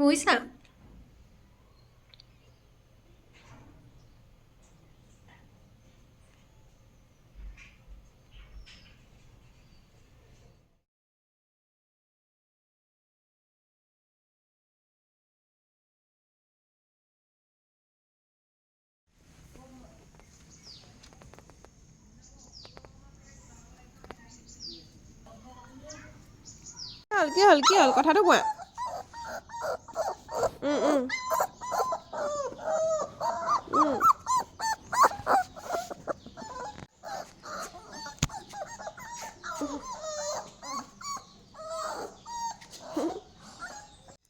বুজিছা কি হ'ল কথাটো কোৱা উম উম উম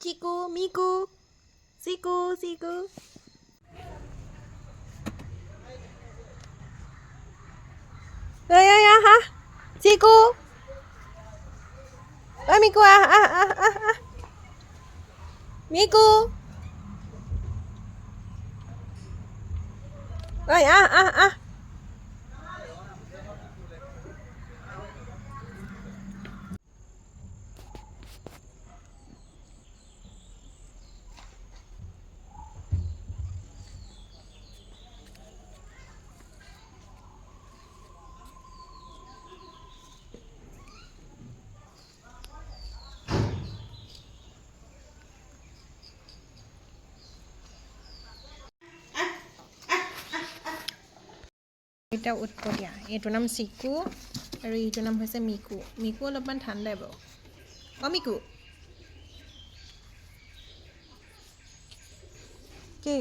চিকু মিকু চিকু ঐ আহা চিকু ঐ মিকু আহ মিকু ঐ আহ এটা উৎপতীয়া এইটোৰ নাম চিকু আৰু এইটোৰ নাম হৈছে মিকু মিকু অলপমান ঠাণ্ডাই বাৰু মিকু কি